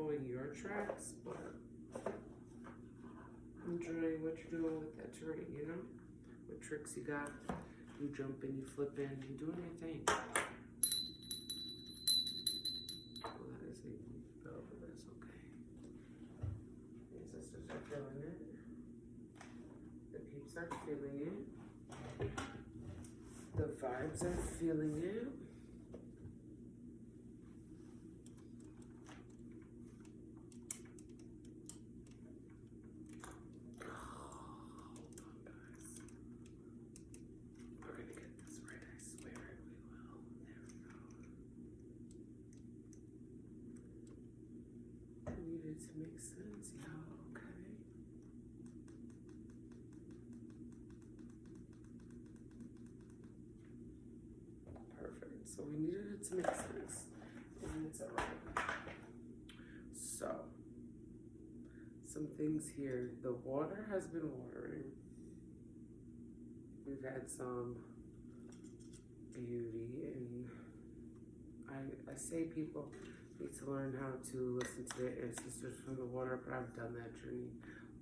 following your tracks, but enjoying what you're doing with that terrain, you know? What tricks you got, you jumping, you flipping, you doing your thing. Oh, that is a bell, but that's okay. Your sisters are feeling it. The peeps are feeling it. The vibes are feeling it. Needed to make sense, yeah, okay. Perfect. So we needed it to make sense. And it's alright. So some things here. The water has been watering. We've had some beauty, and I say people need to learn how to listen to their ancestors from the water, but I've done that journey.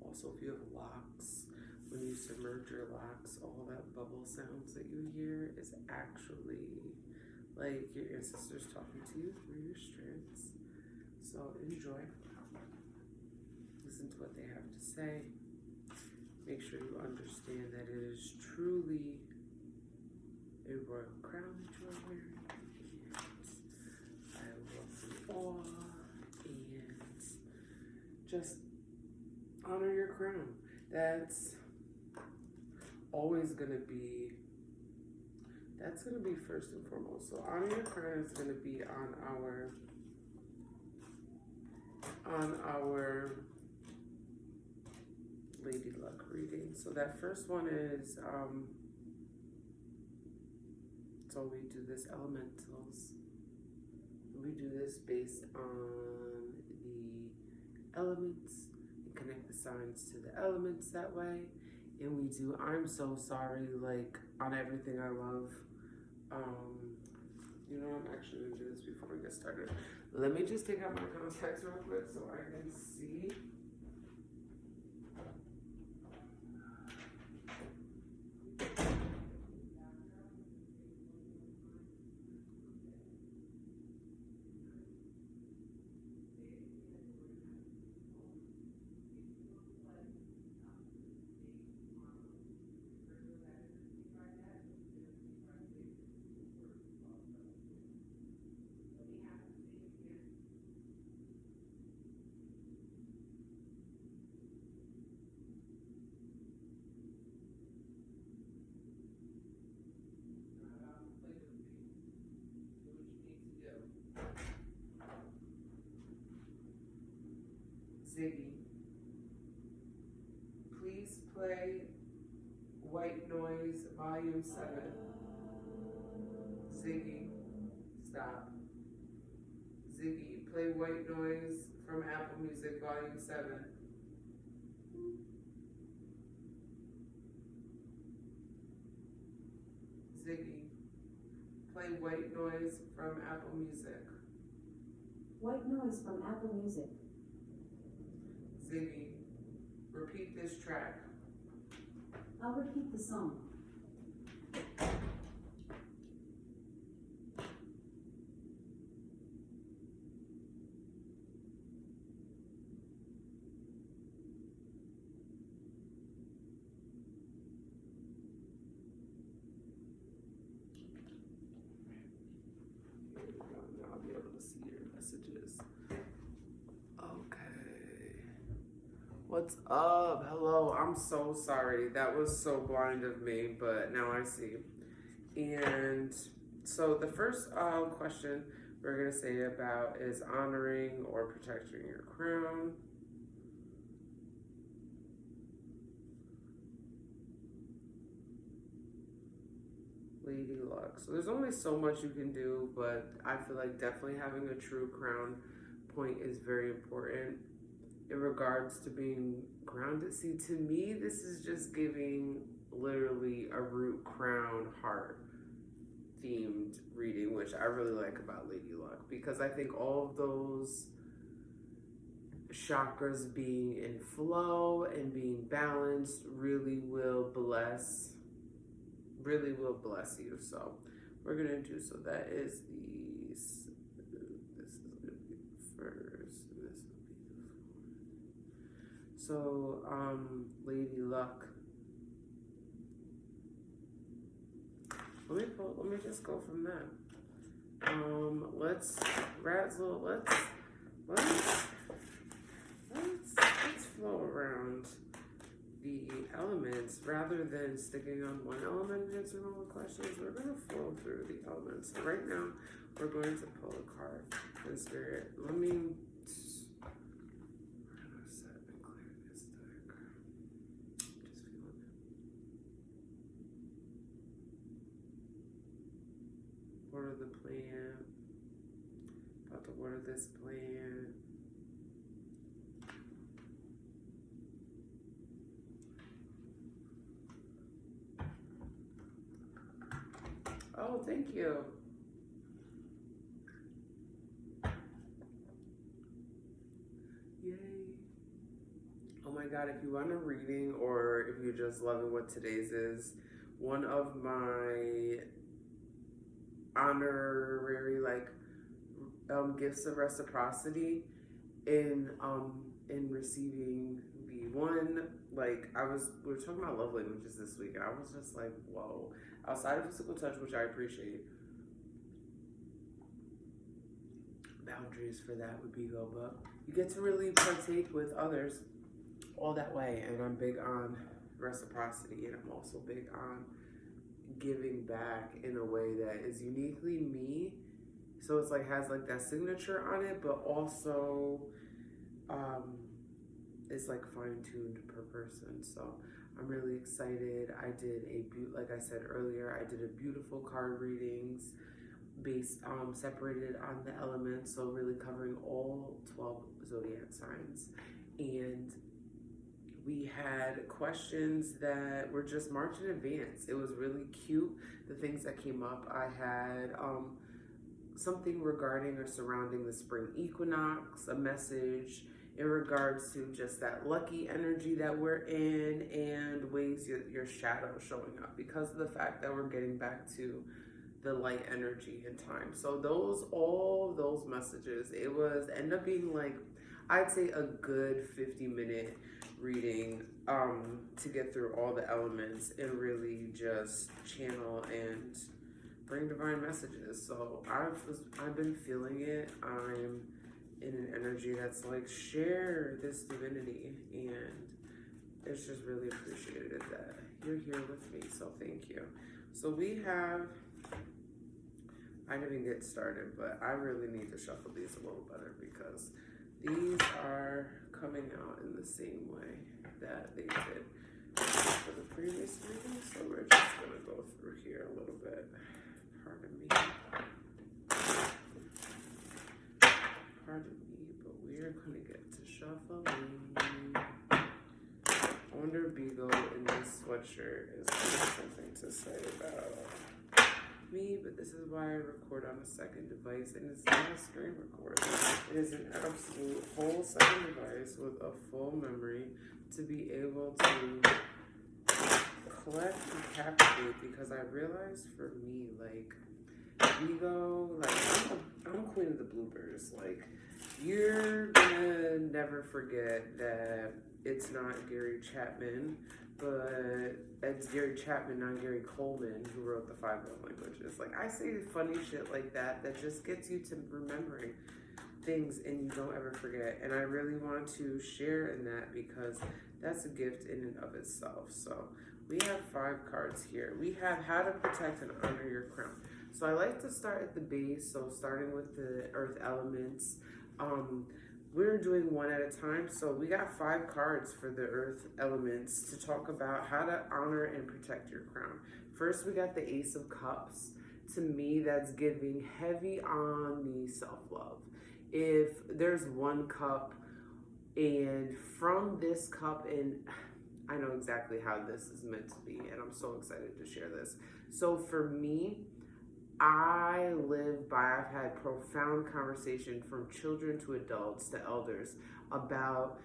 Also, if you have locks, when you submerge your locks, all that bubble sounds that you hear is actually like your ancestors talking to you through your strands. So enjoy. Listen to what they have to say. Make sure you understand that it is truly a royal crown that you are wearing. I love you all, and just honor your crown. That's always gonna be, that's gonna be first and foremost. So honor your crown is gonna be on our Lady Luck reading. So that first one is, so we do this elementals. We do this based on the elements and connect the signs to the elements that way. And we do I'm so sorry, like on everything I love. You know, I'm actually gonna do this before we get started. Let me just take out my contacts real quick so I can see. Ziggy, please play White Noise Volume 7. Ziggy, stop. Ziggy, play White Noise from Apple Music Volume 7. Ziggy, play White Noise from Apple Music. White Noise from Apple Music. Ziggy, repeat this track. I'll repeat the song. Here we go. Now I'll be able to see your messages. What's up? Hello. I'm so sorry. That was so blind of me, but now I see. And so the first question we're going to say about is honoring or protecting your crown. Lady Luck. So there's only so much you can do, but I feel like definitely having a true crown point is very important in regards to being grounded. See, to me, this is just giving literally a root crown heart themed reading, which I really like about Lady Luck, because I think all of those chakras being in flow and being balanced really will bless you. So we're gonna do, so that is this is gonna be the first, and this will be the fourth. So Lady Luck. Let me just go from that. Let's flow around the elements rather than sticking on one element and answering all the questions. We're gonna flow through the elements. So right now, we're going to pull a card in spirit. We're gonna set and clear this deck. Just feeling it. Water the plant. About to water this plant. Oh, thank you. Yay. Oh my God, if you want a reading or if you're just loving what today's is, one of my honorary gifts of reciprocity in receiving the one, we were talking about love languages this week, and I was just like, whoa. Outside of physical touch, which I appreciate, boundaries for that would be go, but you get to really partake with others all that way. And I'm big on reciprocity, and I'm also big on giving back in a way that is uniquely me. So it's has that signature on it, but also it's fine-tuned per person. So I'm really excited. I did like I said earlier, I did a beautiful card readings based separated on the elements, so really covering all 12 zodiac signs. And we had questions that were just marked in advance. It was really cute, the things that came up. I had something regarding or surrounding the spring equinox, a message in regards to just that lucky energy that we're in, and ways your shadow showing up because of the fact that we're getting back to the light energy in time. So all those messages, it was end up being I'd say a good 50-minute reading to get through all the elements and really just channel and bring divine messages. So I've been feeling it. I'm in an energy that's share this divinity, and it's just really appreciated that you're here with me, so thank you. So we have, I didn't even get started, but I really need to shuffle these a little better because these are coming out in the same way that they did for the previous reading. So we're just gonna go through here a little bit. Pardon me, but we are gonna get to shuffling. I wonder if Beagle in this sweatshirt is something to say about me, but this is why I record on a second device, and it's not a screen recorder. It is an absolute whole second device with a full memory to be able to collect and captivate, because I realized for me, ego, I'm queen of the bloopers. You're gonna never forget that it's not Gary Chapman, but it's Gary Chapman, not Gary Coleman, who wrote the 5 Love Languages. I say funny shit like that just gets you to remembering things and you don't ever forget. And I really want to share in that because that's a gift in and of itself. So we have 5 cards here. We have how to protect and honor your crown. So I like to start at the base, so starting with the earth elements. We're doing one at a time, so we got 5 cards for the earth elements to talk about how to honor and protect your crown. First, we got the Ace of Cups. To me, that's giving heavy on the self-love. If there's one cup, and from this cup, and I know exactly how this is meant to be, and I'm so excited to share this. So for me, I live by, I've had profound conversation from children to adults to elders about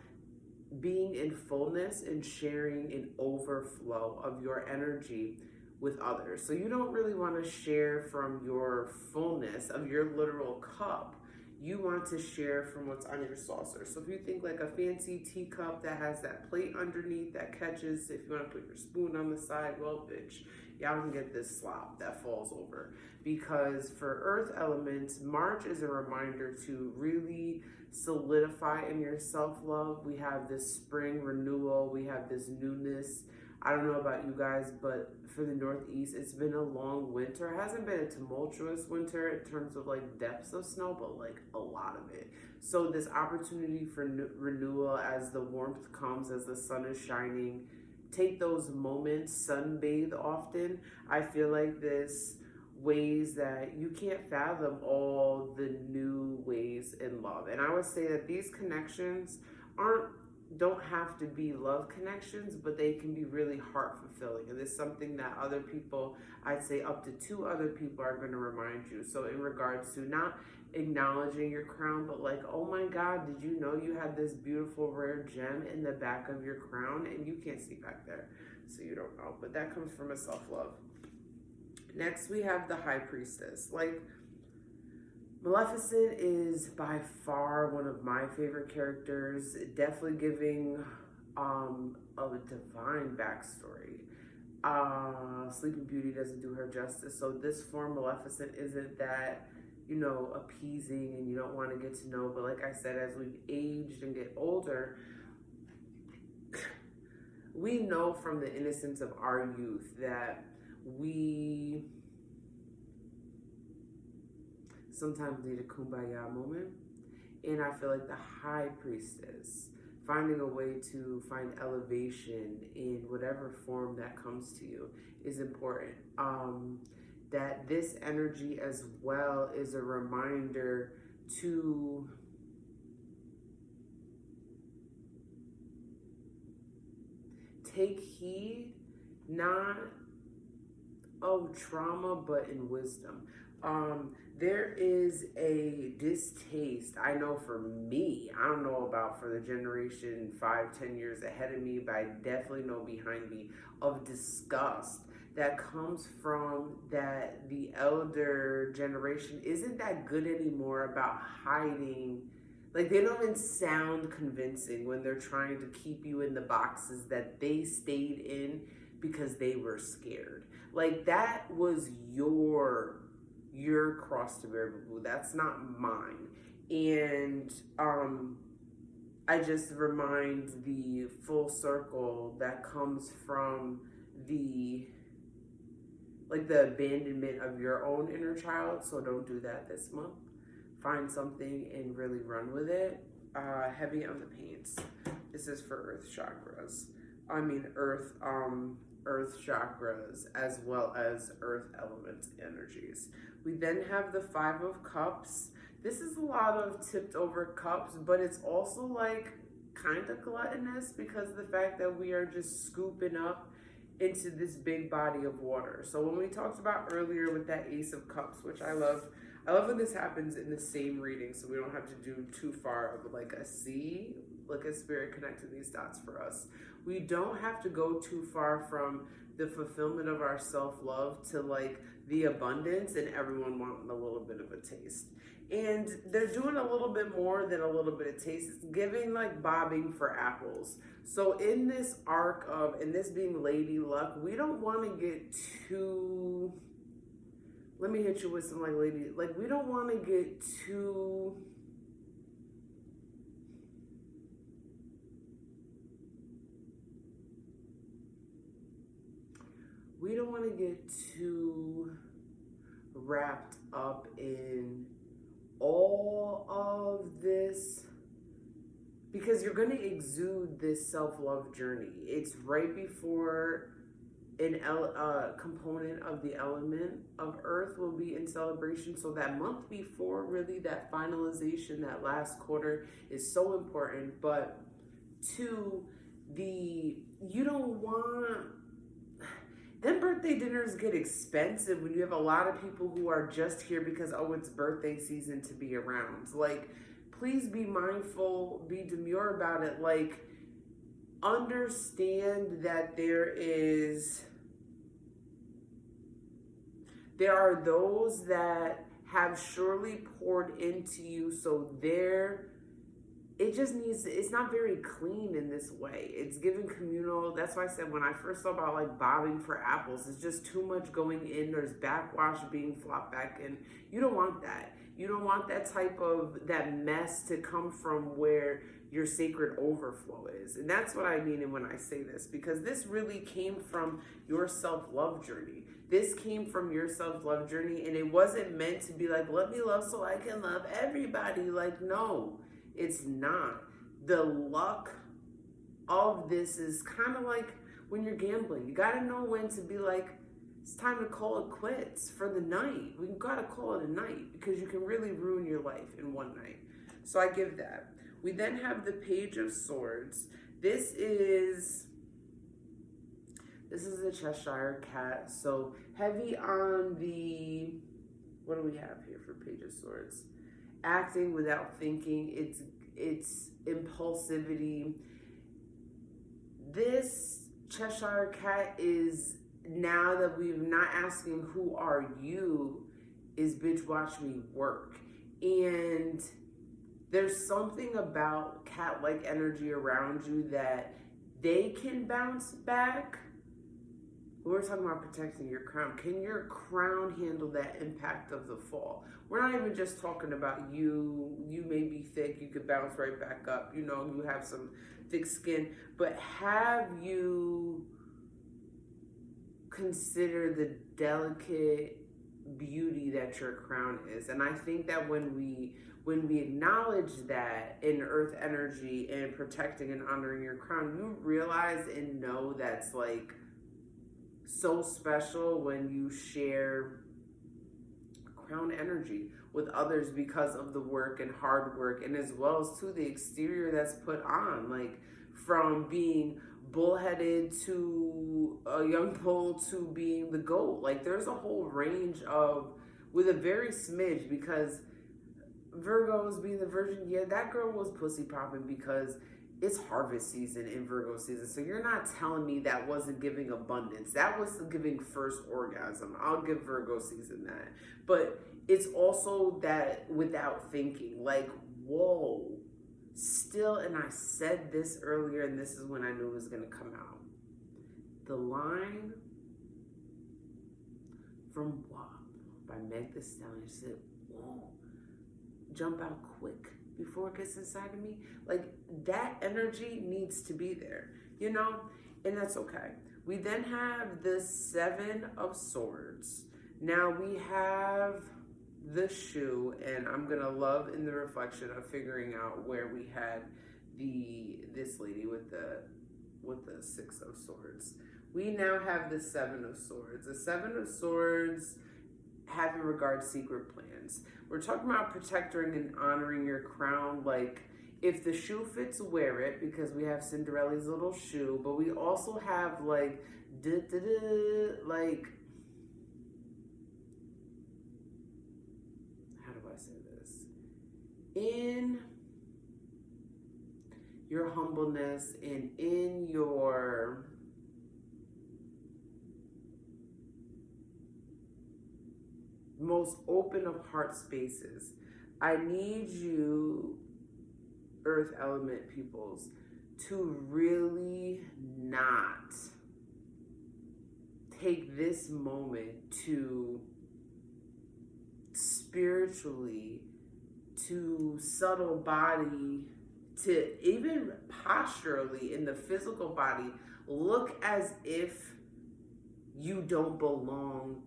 being in fullness and sharing an overflow of your energy with others. So you don't really want to share from your fullness of your literal cup. You want to share from what's on your saucer. So if you think like a fancy teacup that has that plate underneath that catches, if you want to put your spoon on the side, well, bitch, y'all can get this slop that falls over. Because for earth elements, March is a reminder to really solidify in your self-love. We have this spring renewal, we have this newness. I don't know about you guys, but for the Northeast, it's been a long winter. It hasn't been a tumultuous winter in terms of like depths of snow, but like a lot of it. So this opportunity for renewal as the warmth comes, as the sun is shining, take those moments, sunbathe often. I feel like this ways that you can't fathom all the new ways in love. And I would say that these connections don't have to be love connections, but they can be really heart fulfilling. And it's something that other people, I'd say up to 2 other people are going to remind you. So in regards to not acknowledging your crown, but like, oh my God, did you know you had this beautiful rare gem in the back of your crown and you can't see back there, so you don't know. But that comes from a self-love. Next, we have the High Priestess. Like, Maleficent is by far one of my favorite characters, definitely giving a divine backstory. Sleeping Beauty doesn't do her justice, so this form Maleficent isn't that, appeasing and you don't want to get to know, but like I said, as we've aged and get older, we know from the innocence of our youth that we sometimes need a kumbaya moment. And I feel like the High Priestess, finding a way to find elevation in whatever form that comes to you, is important. That this energy as well is a reminder to take heed, not of trauma, but in wisdom. There is a distaste, I know for me, I don't know about for the generation 5-10 years ahead of me, but I definitely know behind me, of disgust that comes from that the elder generation isn't that good anymore about hiding. Like, they don't even sound convincing when they're trying to keep you in the boxes that they stayed in because they were scared. Like, that was your cross to bear, boo-boo. That's not mine. And I just remind the full circle that comes from the abandonment of your own inner child. So don't do that this month. Find something and really run with it. Heavy on the paints. This is for earth chakras. Earth chakras as well as earth element energies. We then have the 5 of Cups. This is a lot of tipped over cups, but it's also like kind of gluttonous because of the fact that we are just scooping up into this big body of water. So when we talked about earlier with that Ace of Cups, which I love when this happens in the same reading, so we don't have to do too far of like a C, like a spirit connecting these dots for us. We don't have to go too far from the fulfillment of our self-love to like the abundance and everyone wanting a little bit of a taste. And they're doing a little bit more than a little bit of taste. It's giving like bobbing for apples. So in this arc of, and this being Lady Luck, we don't want to get too, let me hit you with some we don't want to get too, wrapped up in all of this, because you're going to exude this self-love journey. It's right before a component of the element of earth will be in celebration. So that month before, really, that finalization, that last quarter is so important. But you don't want, then birthday dinners get expensive when you have a lot of people who are just here because, oh, it's birthday season to be around. Like, please be mindful, be demure about it. Like, understand that there are those that have surely poured into you, so it's not very clean in this way. It's given communal. That's why I said when I first thought about like bobbing for apples, it's just too much going in. There's backwash being flopped back in. You don't want that. You don't want that mess to come from where your sacred overflow is. And that's what I mean when I say this, because this really came from your self-love journey. This came from your self-love journey, and it wasn't meant to be like, let me love so I can love everybody. Like, no, it's not. The luck of this is kind of like when you're gambling. You got to know when to be like, it's time to call it quits for the night. We got to call it a night because you can really ruin your life in one night. So I give that. We then have the Page of Swords. This is a Cheshire cat. So heavy on the, what do we have here for Page of Swords? Acting without thinking. It's impulsivity. This Cheshire cat is, now that we're not asking who are you, is bitch watch me work. And there's something about cat-like energy around you that they can bounce back. We're talking about protecting your crown. Can your crown handle that impact of the fall? We're not even just talking about you. You may be thick. You could bounce right back up. You know, you have some thick skin. But have you consider the delicate beauty that your crown is? And I think that when we acknowledge that in earth energy and protecting and honoring your crown, you realize and know that's like so special when you share crown energy with others because of the work and hard work, and as well as to the exterior that's put on, like from being bullheaded to a young bull to being the goat. Like there's a whole range of, with a very smidge, because Virgos being the virgin, yeah, that girl was pussy popping because it's harvest season in Virgo season. So you're not telling me that wasn't giving abundance. That was giving first orgasm. I'll give Virgo season that. But it's also that without thinking, like, whoa, still, and I said this earlier, and this is when I knew it was going to come out. The line from WAP by Meg Thee Stallion said, whoa, jump out quick before it gets inside of me. Like, that energy needs to be there, you know? And that's okay. We then have the Seven of Swords. Now we have the shoe, and I'm gonna love in the reflection of figuring out where we had this lady with the Six of Swords. We now have the Seven of Swords. The Seven of Swords have in regard secret plans. We're talking about protecting and honoring your crown. Like, if the shoe fits, wear it, because we have Cinderella's little shoe, but we also have like, like, how do I say this? In your humbleness and in your most open of heart spaces, I need you, earth element peoples, to really not take this moment to spiritually, to subtle body, to even posturally in the physical body, look as if you don't belong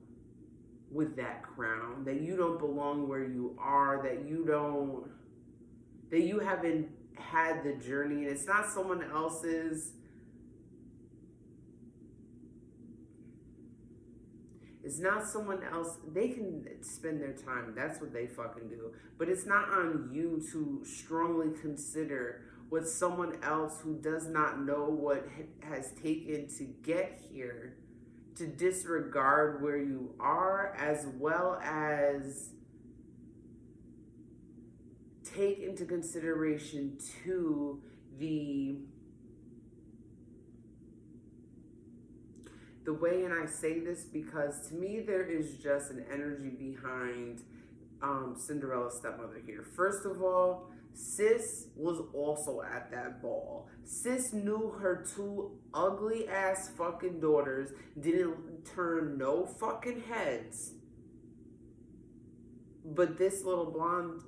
with that crown, that you don't belong where you are, that you haven't had the journey, and it's not someone else's. It's not someone else. They can spend their time. That's what they fucking do. But it's not on you to strongly consider what someone else who does not know what has taken to get here to disregard where you are, as well as take into consideration too the way, and I say this because to me there is just an energy behind Cinderella's stepmother here. First of all, sis was also at that ball. Sis knew her two ugly ass fucking daughters didn't turn no fucking heads, but this little blonde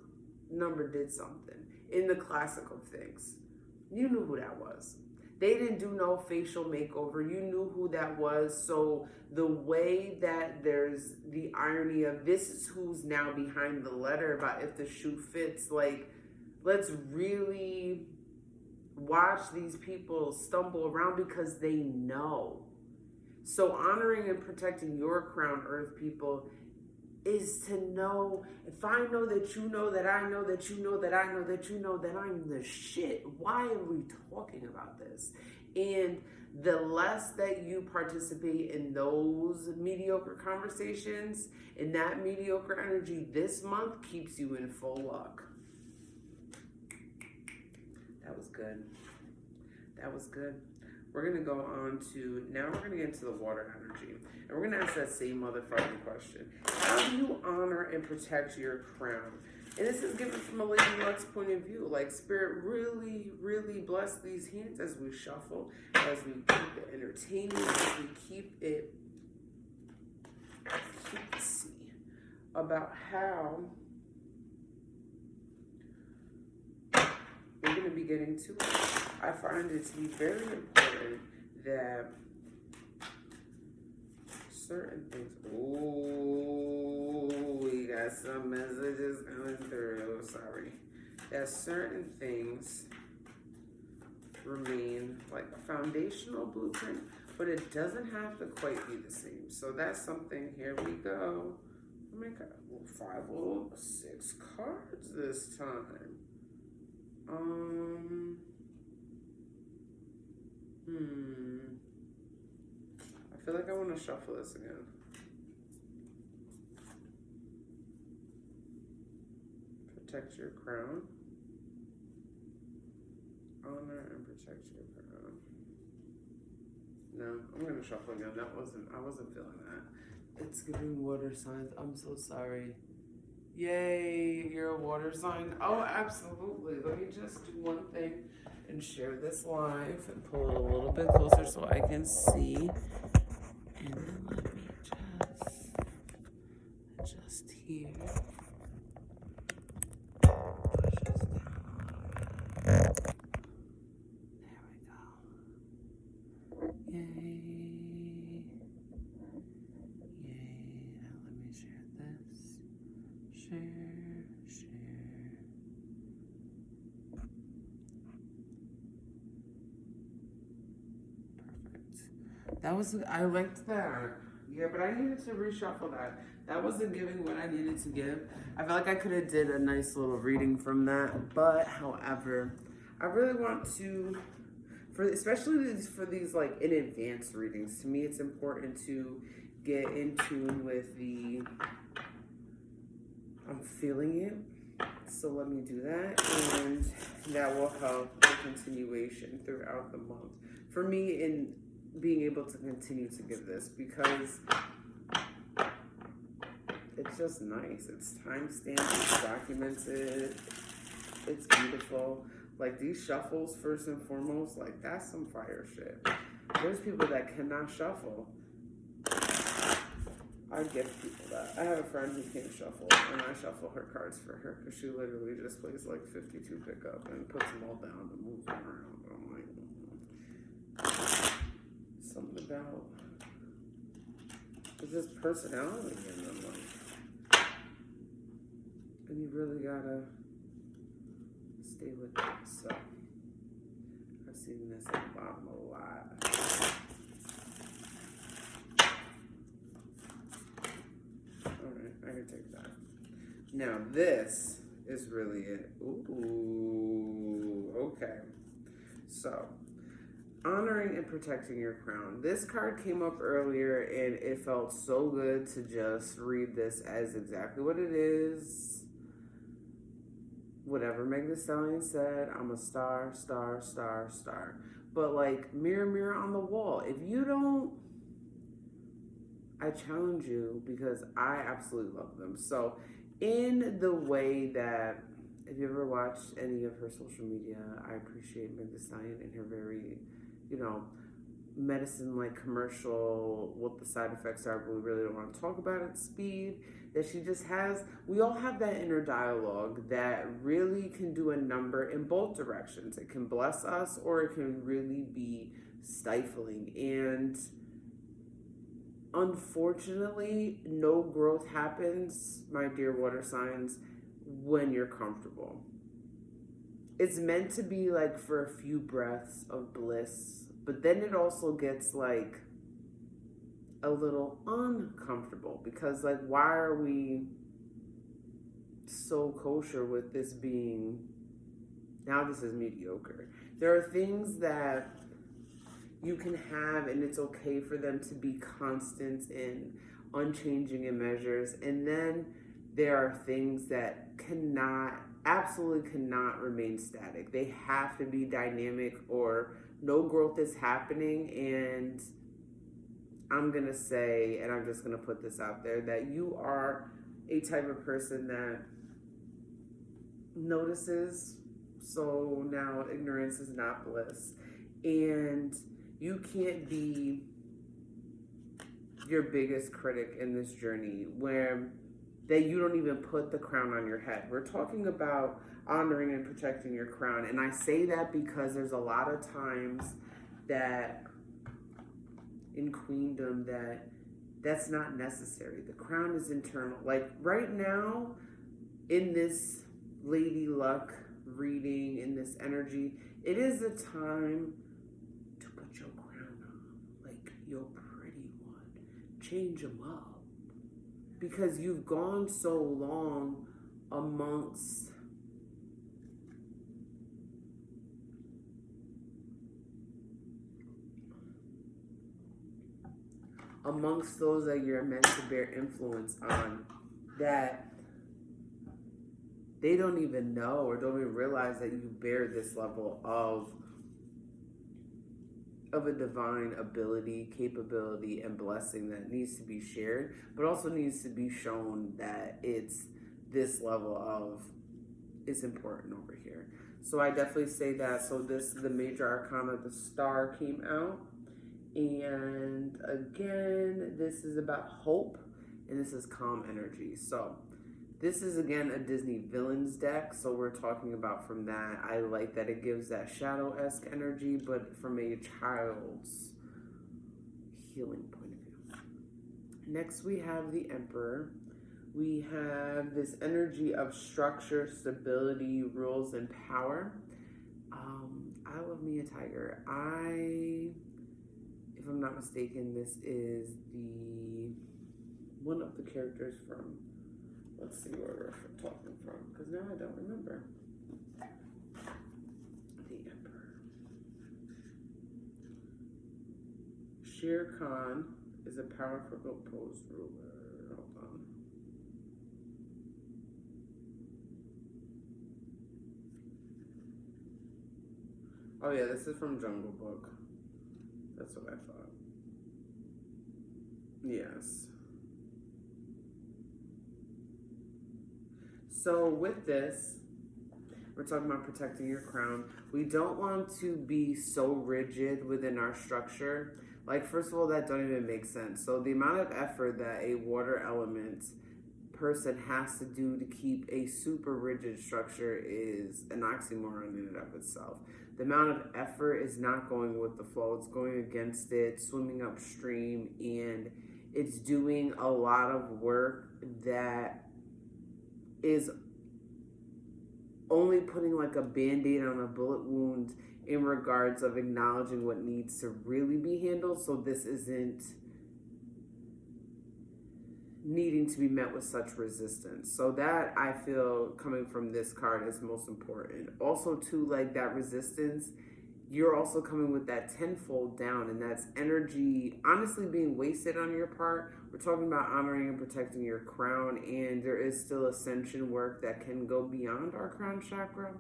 number did something in the classic of things. You knew who that was. They didn't do no facial makeover. You knew who that was. So the way that there's the irony of this is who's now behind the letter about if the shoe fits, like, let's really watch these people stumble around because they know. So honoring and protecting your crown, Earth people, is to know, if I know that you know that I know that you know that I know that you know that I'm the shit, why are we talking about this? And the less that you participate in those mediocre conversations, and that mediocre energy this month keeps you in full luck. That was good. That was good. We're going to go on to, now we're going to get into the water energy. And we're going to ask that same motherfucking question. How do you honor and protect your crown? And this is given from a Lady Luck's point of view. Like, Spirit really, really bless these hands as we shuffle, as we keep it entertaining, as we keep it, let's see, about how we're going to be getting to it. I find it to be very important that certain things. Oh, we got some messages coming through. Sorry. That certain things remain like a foundational blueprint, but it doesn't have to quite be the same. So that's something. Here we go. Oh my God. 6 cards this time. I feel like I want to shuffle this again. Protect your crown. Honor and protect your crown. No, I'm gonna shuffle again. I wasn't feeling that. It's giving water signs. I'm so sorry. Yay, you're a water sign. Oh, absolutely. Let me just do one thing and share this live and pull it a little bit closer so I can see. And then let me just here. Push this down. There we go. Yay. Yay. Now let me share this. Share. Perfect. That was, I liked that. Yeah, but I needed to reshuffle that. That wasn't giving what I needed to give. I feel like I could have did a nice little reading from that. But, however, I really want to, especially for these like in advance readings, to me it's important to get in tune with the, I'm feeling it. So let me do that, and that will help the continuation throughout the month. For me, in being able to continue to give this, because it's just nice. It's time-stamped, it's documented, it's beautiful. Like these shuffles, first and foremost, like that's some fire shit. There's people that cannot shuffle. I gift people that. I have a friend who can't shuffle, and I shuffle her cards for her because she literally just plays like 52 pickup and puts them all down and moves them around. But I'm like, something about it's just personality in them, like, and you really gotta stay with it. So I've seen this at the bottom a lot. Alright, I can take that. Now this is really it. Ooh, okay. So honoring and protecting your crown. This card came up earlier and it felt so good to just read this as exactly what it is. Whatever Meg Thee Stallion said, I'm a star, star, star, star. But like, mirror, mirror on the wall. If you don't, I challenge you because I absolutely love them. So in the way that, if you ever watched any of her social media, I appreciate Meg Thee Stallion and her very, medicine-like commercial, what the side effects are, but we really don't want to talk about it, speed, that she just has. We all have that inner dialogue that really can do a number in both directions. It can bless us or it can really be stifling. And unfortunately, no growth happens, my dear water signs, when you're comfortable. It's meant to be like for a few breaths of bliss, but then it also gets like a little uncomfortable because like, why are we so kosher with this being, now this is mediocre. There are things that you can have and it's okay for them to be constant and unchanging in measures, and then there are things that absolutely cannot remain static. They have to be dynamic or no growth is happening. And I'm going to say, and I'm just going to put this out there, that you are a type of person that notices. So now ignorance is not bliss. And you can't be your biggest critic in this journey where that you don't even put the crown on your head. We're talking about honoring and protecting your crown. And I say that because there's a lot of times that in queendom that's not necessary. The crown is internal. Like right now in this Lady Luck reading, in this energy, it is a time to put your crown on, like your pretty one. Change them up. Because you've gone so long amongst those that you're meant to bear influence on, that they don't even know or don't even realize that you bear this level of a divine ability, capability, and blessing that needs to be shared, but also needs to be shown that it's this level of, it's important over here. So I definitely say that. So this is the major arcana, the star came out. And again, this is about hope, and this is calm energy. So this is, again, a Disney villains deck, so we're talking about from that. I like that it gives that shadow-esque energy, but from a child's healing point of view. Next, we have the Emperor. We have this energy of structure, stability, rules, and power. I love me a tiger. If I'm not mistaken, this is one of the characters from, let's see where we're talking from, because now I don't remember. The Emperor. Shere Khan is a powerful opposed ruler. Hold on. Oh yeah, this is from Jungle Book. That's what I thought. Yes. So with this, we're talking about protecting your crown. We don't want to be so rigid within our structure. Like, first of all, that don't even make sense. So the amount of effort that a water element person has to do to keep a super rigid structure is an oxymoron in and of itself. The amount of effort is not going with the flow. It's going against it, swimming upstream, and it's doing a lot of work that is only putting like a band-aid on a bullet wound in regards of acknowledging what needs to really be handled. So this isn't needing to be met with such resistance. So that, I feel, coming from this card is most important. Also too, like that resistance, you're also coming with that tenfold down, and that's energy honestly being wasted on your part. We're talking about honoring and protecting your crown, and there is still ascension work that can go beyond our crown chakra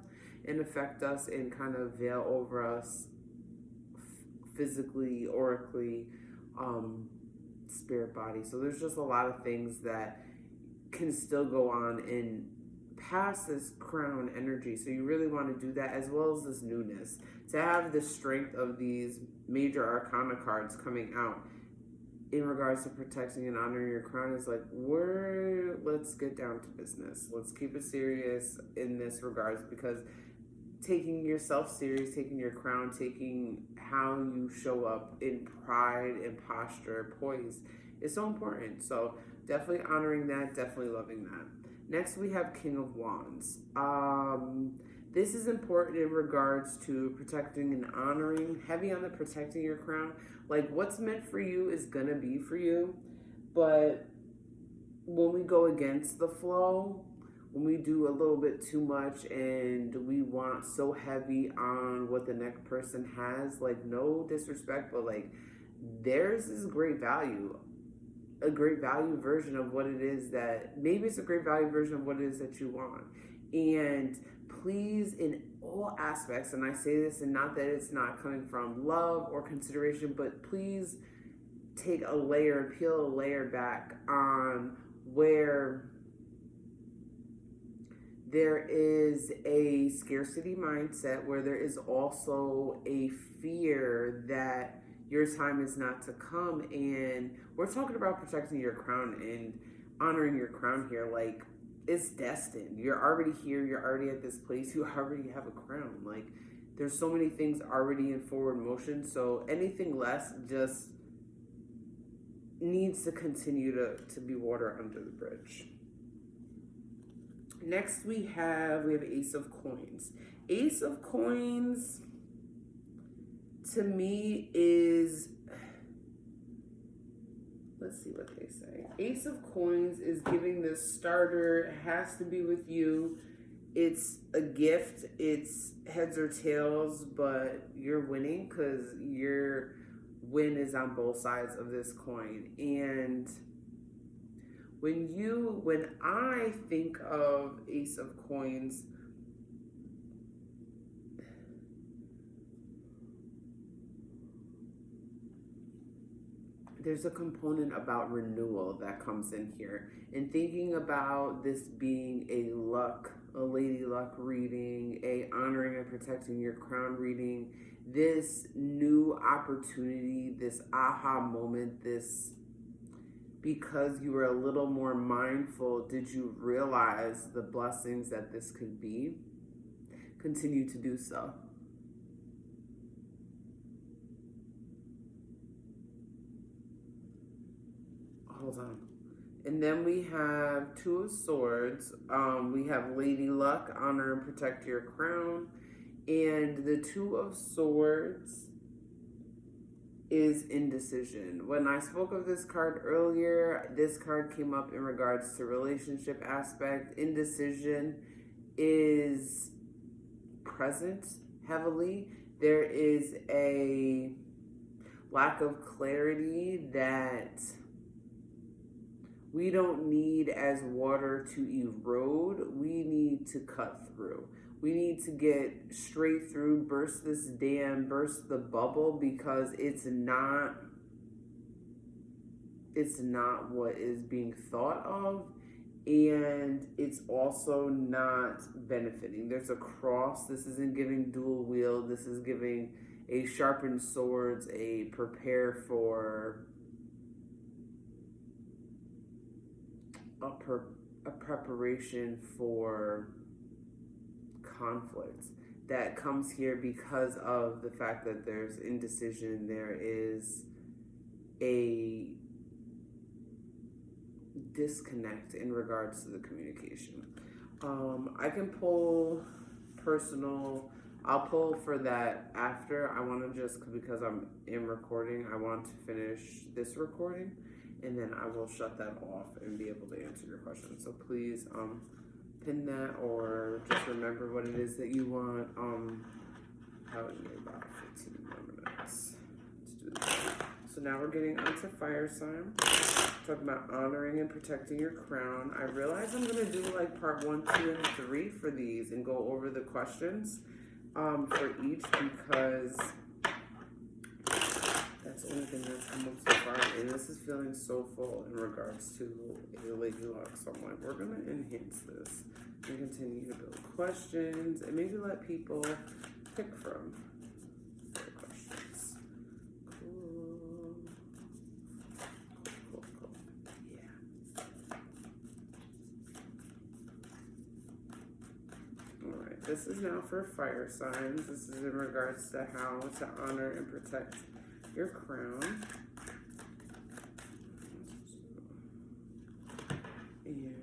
and affect us and kind of veil over us physically, aurically, spirit body. So there's just a lot of things that can still go on and pass this crown energy. So you really want to do that, as well as this newness. To have the strength of these major arcana cards coming out in regards to protecting and honoring your crown is like, let's get down to business. Let's keep it serious in this regards, because taking yourself serious, taking your crown, taking how you show up in pride and posture, poise, is so important. So definitely honoring that, definitely loving that. Next, we have King of Wands. This is important in regards to protecting and honoring, heavy on the protecting your crown. Like, what's meant for you is going to be for you. But when we go against the flow, when we do a little bit too much and we want so heavy on what the next person has, like, no disrespect, but like, theirs is great value. A great value version of what it is that, maybe it's a great value version of what it is that you want. And please, in all aspects, and I say this, and not that it's not coming from love or consideration, but please take a layer, peel a layer back on where there is a scarcity mindset, where there is also a fear that your time is not to come. And we're talking about protecting your crown and honoring your crown here. Like, it's destined. You're already here. You're already at this place. You already have a crown. Like, there's so many things already in forward motion. So anything less just needs to continue to be water under the bridge. Next we have Ace of Coins. Ace of Coins to me is, let's see what they say. Ace of Coins is giving this starter. It has to be with you. It's a gift. It's heads or tails, but you're winning because your win is on both sides of this coin. And when I think of Ace of Coins, there's a component about renewal that comes in here. And thinking about this being a lady luck reading, a honoring and protecting your crown reading, this new opportunity, this aha moment, this, because you were a little more mindful, did you realize the blessings that this could be? Continue to do so. Hold on. And then we have Two of Swords. We have Lady Luck, honor and protect your crown. And the Two of Swords is indecision. When I spoke of this card earlier, this card came up in regards to relationship aspect. Indecision is present heavily. There is a lack of clarity that we don't need as water to erode. We need to cut through. We need to get straight through, burst this dam, burst the bubble, because it's not what is being thought of, and it's also not benefiting. There's a cross. This isn't giving dual wield. This is giving a sharpened swords, a prepare for a preparation for conflict that comes here because of the fact that there's indecision. There is a disconnect in regards to the communication. I can pull personal. I'll pull for that after. I want to just, because I'm in recording, I want to finish this recording, and then I will shut that off and be able to answer your questions. So please pin that, or just remember what it is that you want probably need about 15 more minutes to do this. So now we're getting onto fire sign. Talking about honoring and protecting your crown. I realize I'm gonna do like part 1, 2, and 3 for these and go over the questions for each, because that's the only thing that's come up so far. And this is feeling so full in regards to a lady luck. So I'm like, we're gonna enhance this and continue to build questions and maybe let people pick from the questions. Cool. Yeah. Alright, this is now for fire signs. This is in regards to how to honor and protect your crown. And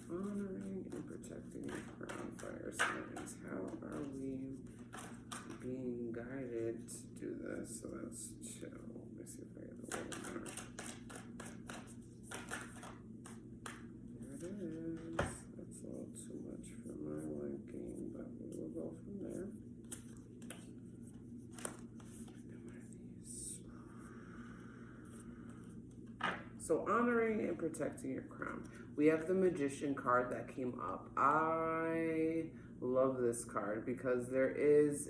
honoring and protecting your crown, fire signs. How are we being guided to do this? So that's chill. Let me see if I get a little more. There it is. That's a little too much for my liking, but we will go from there. And what are these? So honoring and protecting your crown. We have the Magician card that came up. I love this card because there is,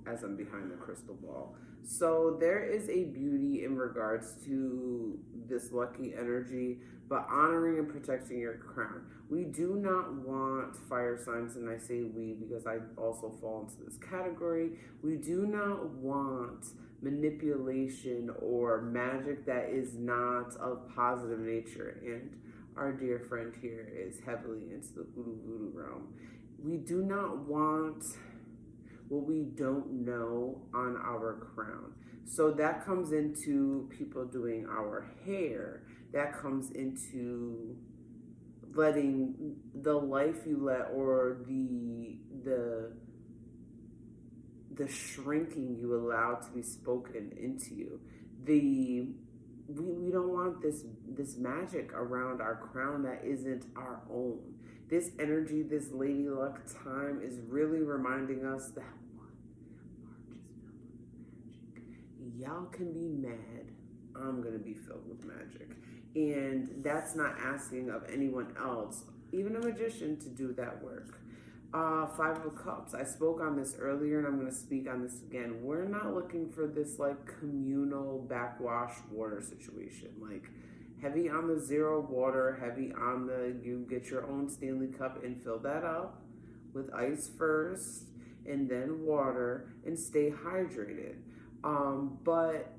as I'm behind the crystal ball, so there is a beauty in regards to this lucky energy, but honoring and protecting your crown. We do not want fire signs, and I say we because I also fall into this category. We do not want manipulation or magic that is not of positive nature, and our dear friend here is heavily into the voodoo realm. We do not want what we don't know on our crown. So that comes into people doing our hair. That comes into letting the life you let, or the shrinking you allow to be spoken into you. We don't want this magic around our crown that isn't our own. This energy, this lady luck time is really reminding us that March is filled with magic. Y'all can be mad. I'm gonna be filled with magic. And that's not asking of anyone else, even a magician, to do that work. 5 of Cups. I spoke on this earlier and I'm going to speak on this again. We're not looking for this like communal backwash water situation. Like heavy on the 0 water, heavy on the you get your own Stanley Cup and fill that up with ice first and then water and stay hydrated. But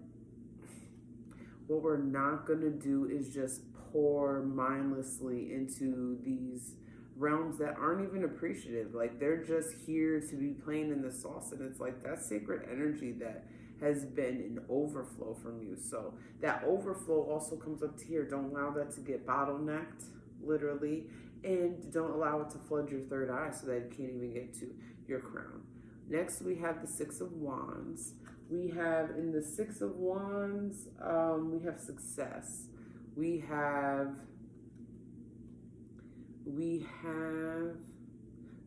what we're not going to do is just pour mindlessly into these realms that aren't even appreciative. Like they're just here to be playing in the sauce, and it's like that sacred energy that has been an overflow from you. So that overflow also comes up to here. Don't allow that to get bottlenecked, literally, and don't allow it to flood your third eye so that it can't even get to your crown. Next, we have the 6 of Wands. We have in the 6 of Wands, we have success. We have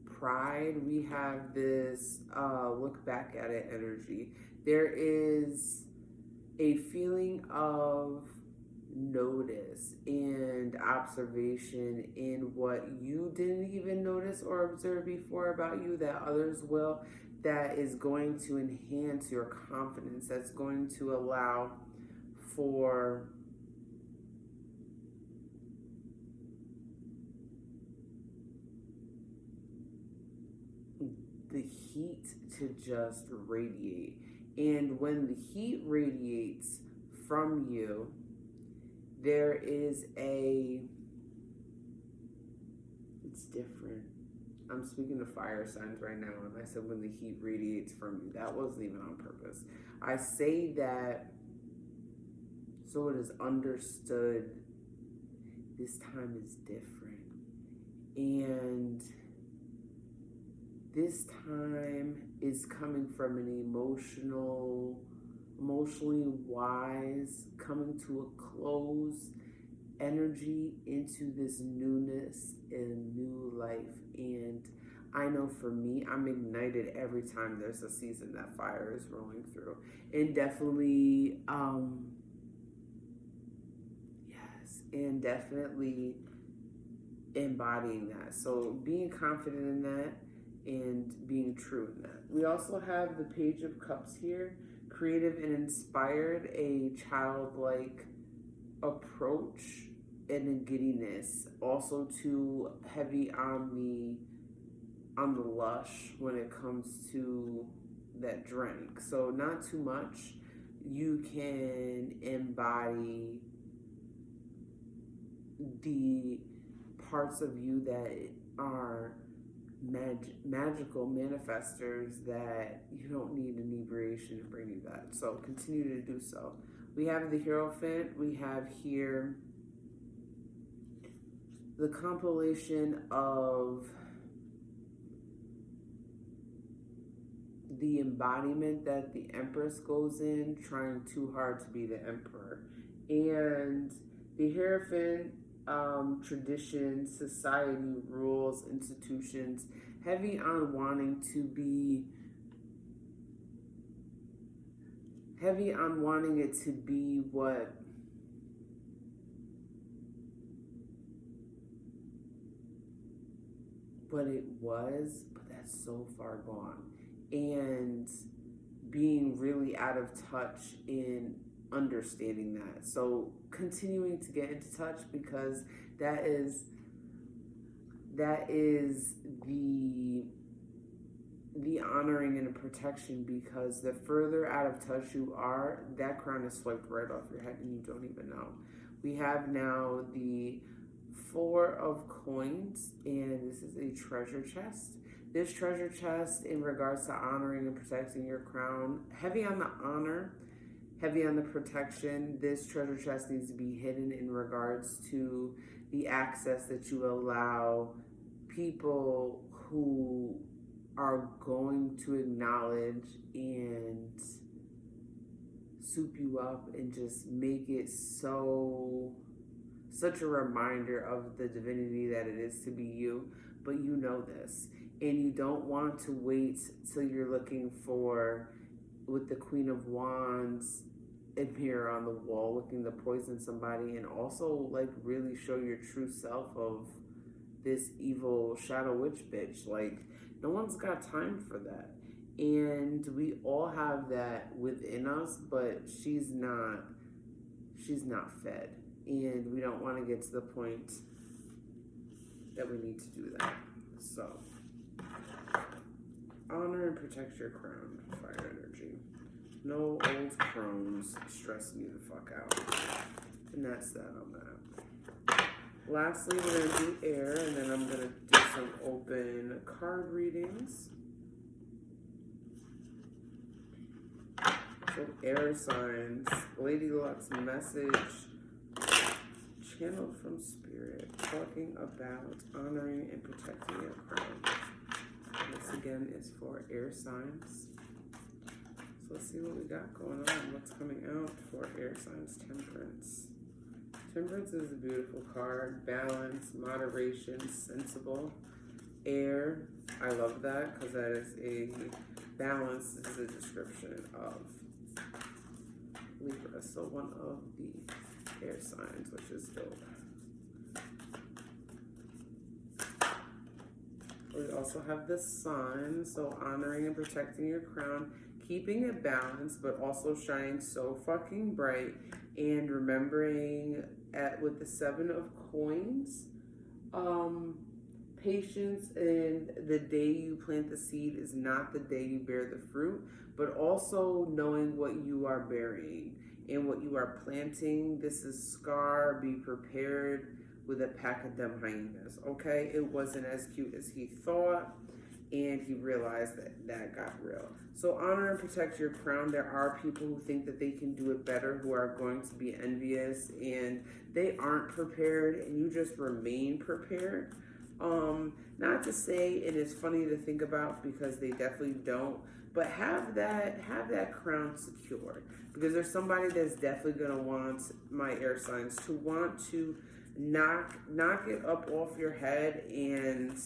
pride. We have this look back at it energy. There is a feeling of notice and observation in what you didn't even notice or observe before about you that others will, that is going to enhance your confidence, that's going to allow for the heat to just radiate. And when the heat radiates from you, there is it's different. I'm speaking to fire signs right now, and I said when the heat radiates from you. That wasn't even on purpose. I say that so it is understood this time is different. And this time is coming from an emotionally wise, coming to a close energy into this newness and new life. And I know for me, I'm ignited every time there's a season that fire is rolling through. And definitely, yes, and definitely embodying that. So being confident in that and being true in that. We also have the Page of Cups here, creative and inspired, a childlike approach and a giddiness. Also too heavy on the lush when it comes to that drink. So not too much. You can embody the parts of you that are magical manifestors that you don't need inebriation to bring you that. So continue to do so. We have the Hierophant. We have here the compilation of the embodiment that the Empress goes in, trying too hard to be the Emperor. And the Hierophant, tradition, society, rules, institutions, heavy on wanting it to be what it was, but that's so far gone. And being really out of touch in understanding that. So continuing to get into touch, because that is the honoring and the protection, because the further out of touch you are, that crown is swiped right off your head and you don't even know. We have now the Four of Coins, and this is a treasure chest. This treasure chest, in regards to honoring and protecting your crown, heavy on the honor, heavy on the protection. This treasure chest needs to be hidden in regards to the access that you allow people who are going to acknowledge and soup you up and just make it such a reminder of the divinity that it is to be you. But you know this, and you don't want to wait till you're looking for, with the Queen of Wands appear on the wall, looking to poison somebody, and also like really show your true self of this evil shadow witch bitch. Like, no one's got time for that. And we all have that within us, but she's not fed. And we don't want to get to the point that we need to do that. So, honor and protect your crown, fire energy. No old crones stressing you the fuck out. And that's that on that. Lastly, we're going to do air, and then I'm going to do some open card readings. So, air signs, Lady Luck's message, channeled from spirit, talking about honoring and protecting your crown. This again is for air signs. So let's see what we got going on. What's coming out for air signs? Temperance. Temperance is a beautiful card. Balance, moderation, sensible. Air, I love that, because that is a balance. This is a description of Libra. So one of the air signs, which is dope. We also have the Sun, so honoring and protecting your crown, keeping it balanced, but also shining so fucking bright, and remembering with the Seven of Coins, patience, and the day you plant the seed is not the day you bear the fruit, but also knowing what you are burying and what you are planting. This is Scar, be prepared with a pack of them hyenas, okay? It wasn't as cute as he thought, and he realized that got real. So honor and protect your crown. There are people who think that they can do it better, who are going to be envious, and they aren't prepared, and you just remain prepared. Not to say it is funny to think about because they definitely don't, but have that crown secured because there's somebody that's definitely gonna want my air signs to want to knock it up off your head, and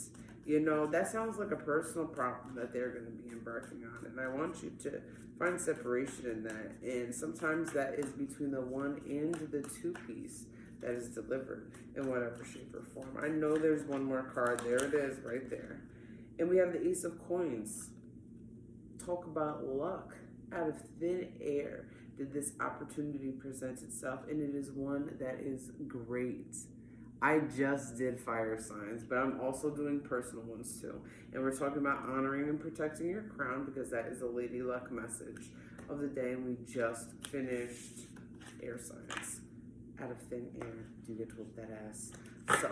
that sounds like a personal problem that they're going to be embarking on, and I want you to find separation in that, and sometimes that is between the one and the two piece that is delivered in whatever shape or form. I know there's one more card. There it is right there, and we have the Ace of Coins. Talk about luck. Out of thin air did this opportunity present itself, and it is one that is great. I just did fire signs, but I'm also doing personal ones too. And we're talking about honoring and protecting your crown because that is a Lady Luck message of the day, and we just finished air signs. Out of thin air, do you get to whoop that ass? So